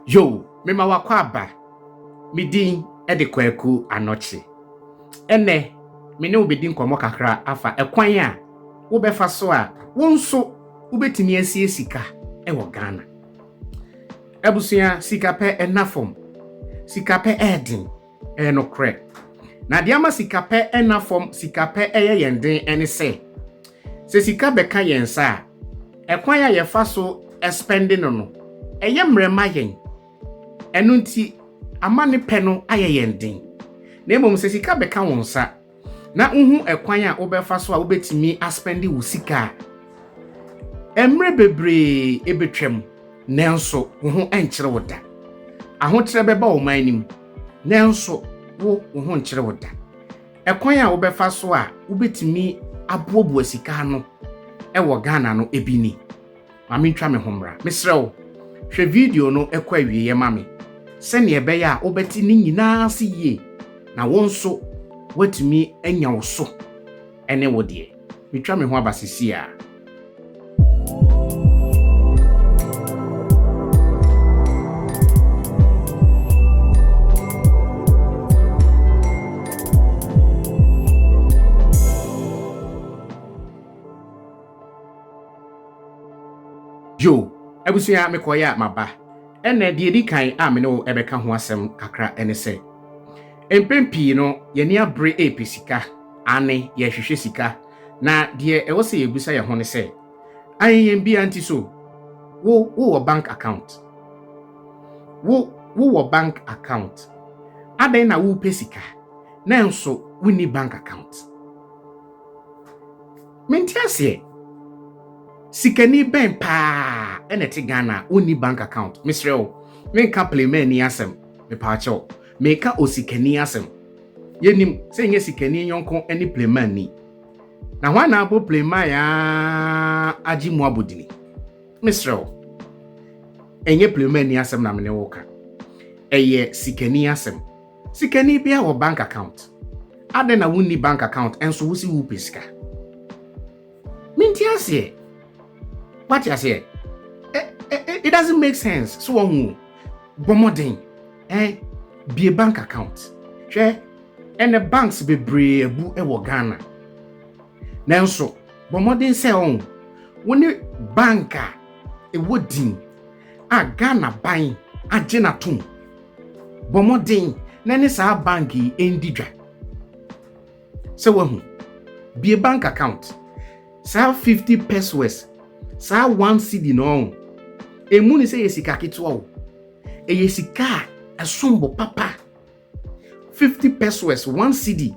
Yo, mema wakwa aba. Midin ede kwaku anochi. Ene, mene ubedin komo kakra afa ekwan a wobefa so a wonso ubetimi asie sika ewo Ghana. Ebusua sika pe enafom. Sika pe edin enokre. Na diama sika pe enafom, sika pe eye yenden ene se sika beka yensa ekwan a yefa so spending no eye mrema yen enu nti amane pe no ayeyenden na emom se sika beka wonsa na uhu ekwan a obefa so a obetimi aspendi wo sika emre bebre ebetwam nenso uhu enkyere woda ahokyere beba wo manim nenso wo uhu nkyere woda ekwan a obefa so a obetimi abobo sika no ewo Ghana no ebini mami ntwa me homra mesrew hwe video no ekwa wiye mami se ne ebe ya obeti ni nyina siye na wonso watumi anya wo so ene wodie metwa me ho abasisi a Yo, ebusuya mekoya maba. Ene die di kan a me no ebeka ho asem kakra ene se. Empempi no ye ni abre epesika, ane ye hwehwe sika. Na die ewo se yebusa ye ho ne se. Ayen bi anti so. Wo bank account. Wo bank account. Aden na wo pesika. Na enso wo ni bank account. Mentiase sikani ben pa eneti Ghana oni bank account misreo menka playman ni asem me paacho meka osikani asem yenim se nye sikani yonko eni playman ni na hwana abo playman ya aji mu abodini misreo enye playman ni asem na mene woka eye sikani asem sikani bia wo bank account ade na woni bank account enso wusi wu pesika mintiase. What you say? It doesn't make sense. So bomodin, be a bank account. Share and the banks be brave ewo Ghana. Now so bomodin say on when the banker a woodin a Ghana buying a jenatum. Bomodin nani sa banki endidra. So be a bank account. Sa 50 pesos. Sa 1 cedi no emu ni se yesika kitwa o yesika esombo papa 50 pesos 1 cedi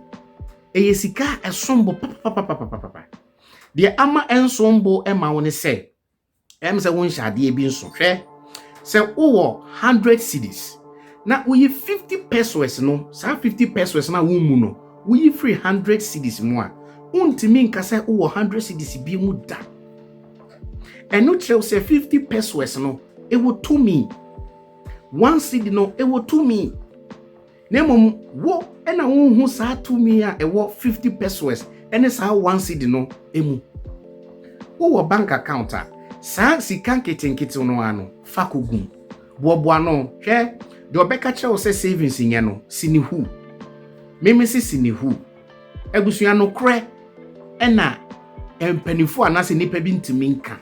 yesika esombo papa de ama ensombo ema woni se se won hyade bi nso hwe se wo 100 cedis na uyi 50 pesos no sa 50 pesos na wo mu no uyi free 100 cedis mu a untimi nka se wo 100 cedis bi mu da. And no tell say 50 pesos no, it will to me. 1 cedi no, it will to me. Nemo wo ena who sa to me a wo 50 pesos and it's how 1 cedi no emu. Wo bank account a sa sika nketen no ano fakogum. Boaboa no, hwe de obeka che wo say savings nya no sini hu. Meme si sini hu. Ebusua no kre ena empanifo anase nipa bi ntimi nka.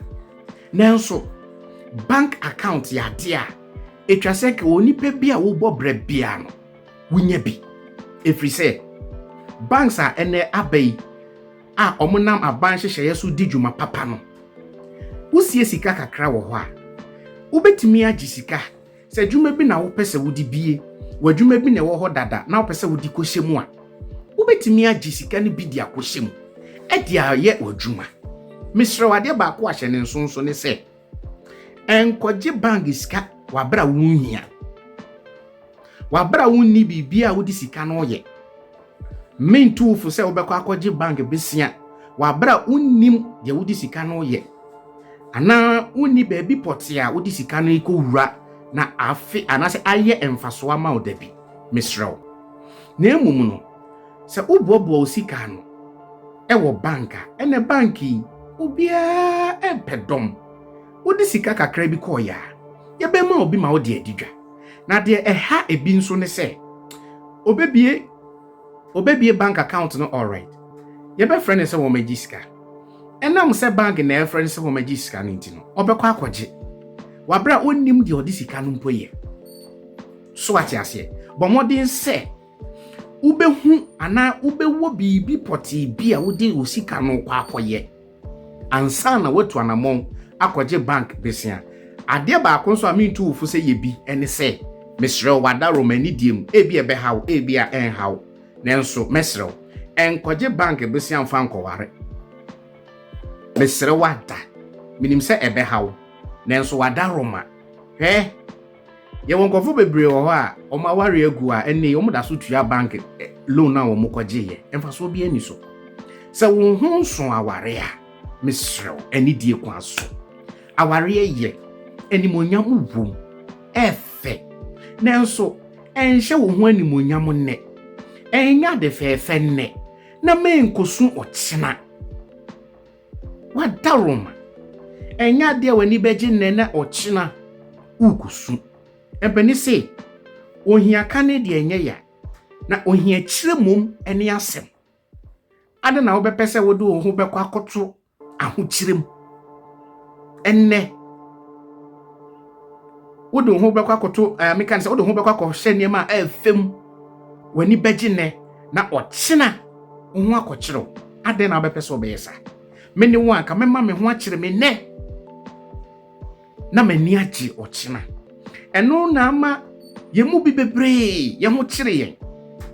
Nanso bank account ya dia etwase ke onipa bi a wo bobre bia no wunya bi efri se banks a ene abai a omonam aban hyehye so didwuma papa no usie sika kakra wo ho a ubetimi agi sika se dwuma bi na wo pese wo di bie wadwuma bi na wo ho dada na wo pese wo di kohyemu a ubetimi agi sika ne bi di akohyemu edia ye wadwuma. Mr. Wade ba ko ahye ne nsonso ne se enkoje bank sika wabra wunhia wabra wunni bibia wodi sika no ye mentufu se obekọ akoje bank besia wabra unnim de wodi sika no ye ana unni baby potia wodi sika no ikowura na afi anase aye emfaso ama odabi Mr. na emum no se ubobo osika no ewo banka ene banki obia empedom wodi sika kakra bi koya Yɛbɛma obi ma wo de adidwa. Na de ɛha ebi nso ne sɛ obebie bank account no alright. Yɛbɛfrɛ ne sɛ wɔn agyi sika. Ɛnam sɛ bank na ɛfrɛ ne sɛ wɔn agyi sika no nti no, ɔbɛkɔ akɔgye. Wabra onnim de ɔde sika no mpo yɛ. So ate aseɛ. Bɔ mmɔden sɛ wobɛhu anaa wobɛwɔ biribi pɔtee bi a wode wo sika no kɔ akɔyɛ. Ansa na watu anamɔn akɔgye bank besia. Adeɛ baako nso a mentu wo fu sɛ yɛ bi ɛne sɛ mesrɛw wada romani diem ebi ɛbɛhaw ebi a ɛnhaw. Nanso mesrɛw ɛnkɔgye bank besia mfa nkɔware. Mesrɛw wada minim sɛ ɛbɛhaw. Nanso wada roma. Hwɛ yɛwɔ nkɔfo bebree wɔ hɔ a ɔma ware agu a ɛne ɔmo da so tua bank loan na ɔmo kɔgye yɛ. Ɛmfa so bi ani so. Sɛ wo ho nso aware a mesrɛw ani die kwa so. Aware yɛ animonyam wom ɛfɛ. Nanso ɛnhyɛ wo ho animonyam nnɛ. Ɛnya de fɛfɛ nnɛ. Na menkosu ɔkyena. Wada roma. Ɛnya de wani bɛgye nnɛ na ɔkyena ukusu. Ɛbɛni sɛ ohia ka ne de ɛnyɛ ya. Na ohia kyerɛ mom ɛne asɛm. Ade na wobɛpɛ sɛ wode wo ho bɛkɔ akɔto ahokyerem. Ɛnnɛ wode wo ho bɛkɔ akɔto meka ne sɛ wode wo ho bɛkɔ akɔhyɛ nneɛma a ɛfam wani bɛgye nnɛ na ɔkyena wo ho akɔkyerɛw. Ade na wobɛpɛ sɛ wobɛyɛ sa. Mene wo anka mɛma me ho akyerɛ me nnɛ na m'ani agye ɔkyena. Ɛno na ama yɛmu bi bebree yɛ ho kyerɛ yɛn.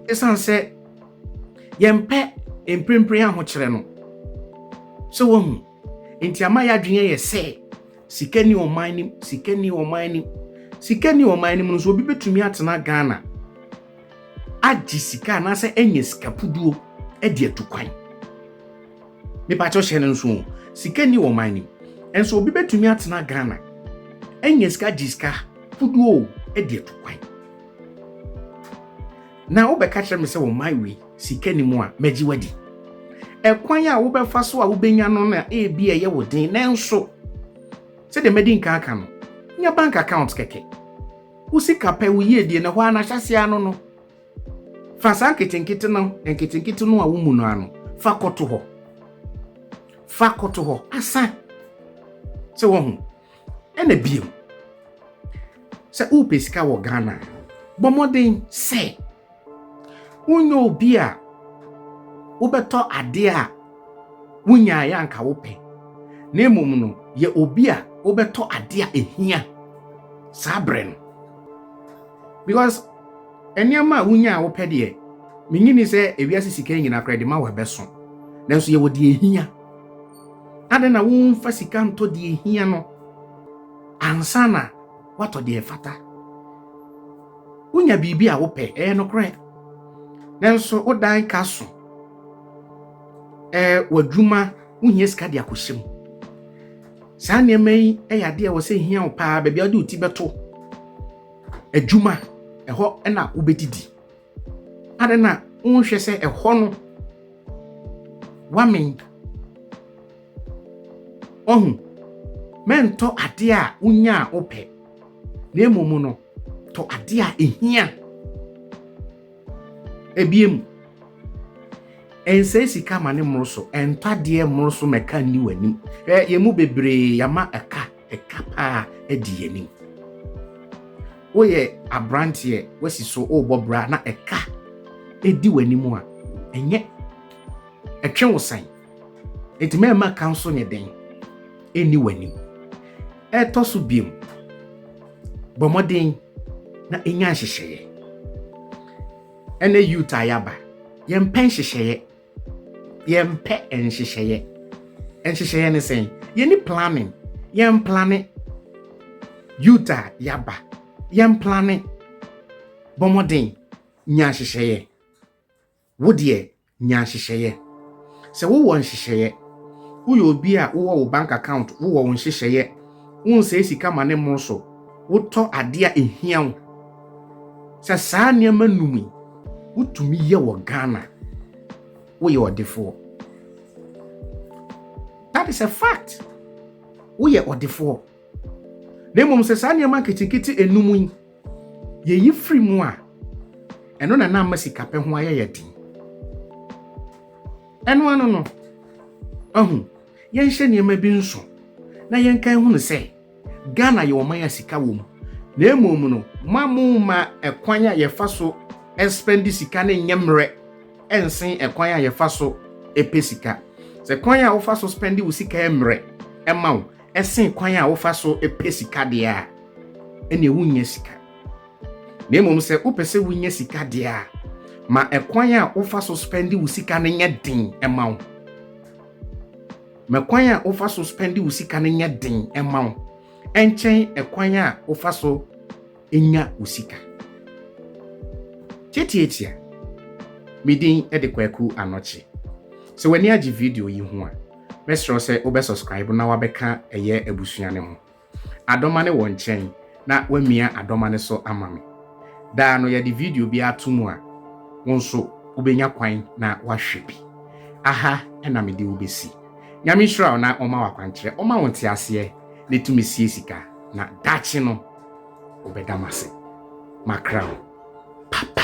Ɛsan sɛ yɛmpɛ mprempren ahokyerɛ no. So wɔhu enti ama yɛadwene yɛ sɛ sika ni ɔman nim, sika ni ɔman nim. Sika ni ɔman nim nso obi betumi atena Ghana agye sika na sɛ enye sika puduo ɛde atukwan. Nipa cho hyɛ nso sika ni ɔman nim. Enso obi betumi atena Ghana enye sika agye sika puduo ɛde atukwan. Na wobɛka kyerɛ me sɛ wo my way sika ni mu a magyi wadi. Ɛkwan a wobɛfa so a wobɛnya no na ebi ɛyɛ wo den nanso sɛ de medi nka aka no nya bank account kɛkɛ. Wo sika pɛ wo yie na hɔ ana hyase ano no. Fa sa nketenkete no a wo mu no ano. Fa kɔto hɔ. Fa kɔto hɔ asa. Sɛ wo hu. Ɛna biem. Sɛ wopɛ sika wɔ Ghana. Bɔmmɔden sɛ wonyo obi a wobɛtɔ ade a wonya ya anka wopɛ. Na emom no ye obi a wobɛtɔ ade a ehia saa bre no. Because eniama a wonya a wopɛ de menyini sɛ ewiase sika nyina kra de ma wabɛso. Nanso ye wodi ehia. Ade na wonfa sika nto de ehia no ansa na watɔ de efata. Wonya bibi a wopɛ no kra. Nanso wodan ka so. Wadwuma wohia sika de akohyem. Saa nneɛma yi ɛyɛ ade a wɔ sɛ hia wo paa baabi a wode uti bɛto. Adwuma ɛhɔ ɛna wobɛdidi. Ade na wonhwɛ sɛ ɛhɔ no wamen ɔhu mentɔ ade a wonya a wopɛ. Na emom no tɔ ade a ehia. Ebiem ense sika ma ne mmoro so entade mmoro so meka ni wani yemu bebree yama eka pa edi yanim. Woyɛ abrante wasi so obobra na eka edi wani mu a enye etwe wo san enti ma kanso ne den eni wani eto so biem bomoden na enya hyehyeye ene youth ayaba yempen hyehyeye yempe enhyehyeye enhyehyeye ne sen yeni planning yem planning youth yaba yem planning bomoden nya hyehyeye wodie nya hyehyeye se wo won hyehyeye wo yo obi a wo bank account wo won hyehyeye won se sika ma ne mo so wo to ade a ehia wo se saa ne manumi wotumi ye wo Ghana wo ye odefo. That is a fact. Wo ye odefo. na mmom sɛ saa nneɛma nketenkete enum yi yeyi firi mu a ɛno na na sika pɛ ho ayɛ yɛ din ɛno ano no yɛnhyɛ nneɛma bi nso na yɛnkan hu no sɛ Ghana yɛ ɔman ya sika wɔ mu na mmom no ma ɛkwan a yɛfa so spend sika ne nyemmerɛ ɛnsen ɛkwan a yɛfa so ɛpɛ sika sɛ kwan a wofa so spend wo sika mmerɛ ɛma wo ɛsen kwan a wofa so ɛpɛ sika deɛ a ɛne wonya sika na mmom sɛ wopɛ sɛ wonya sika deɛ a ma ɛkwan a wofa so spend wo sika ne nyɛ den ɛma wo ma kwan a wofa so spend wo sika ne nyɛ den ɛma wo ɛnkyɛn ɛkwan a wofa so ɛnya wo sika tietia midin ɛde Kwaku Anokye sɛ w'ani agye video yi ho a mɛsrɛ sɛ wobɛ subscribe na wabɛka ɛyɛ abusua ne ho adɔma ne wɔ nkyɛn na wamia adɔma ne so ama me daa no yɛde video bi ato mu a wo nso wobɛnya kwan na wahwɛ bi aha ɛna mede wobɛsi nyame hyira wo na ɔma wakwankyerɛ ɔma wo nte aseɛ na tumi sie sika na daakye no wobɛda mase makra wo papa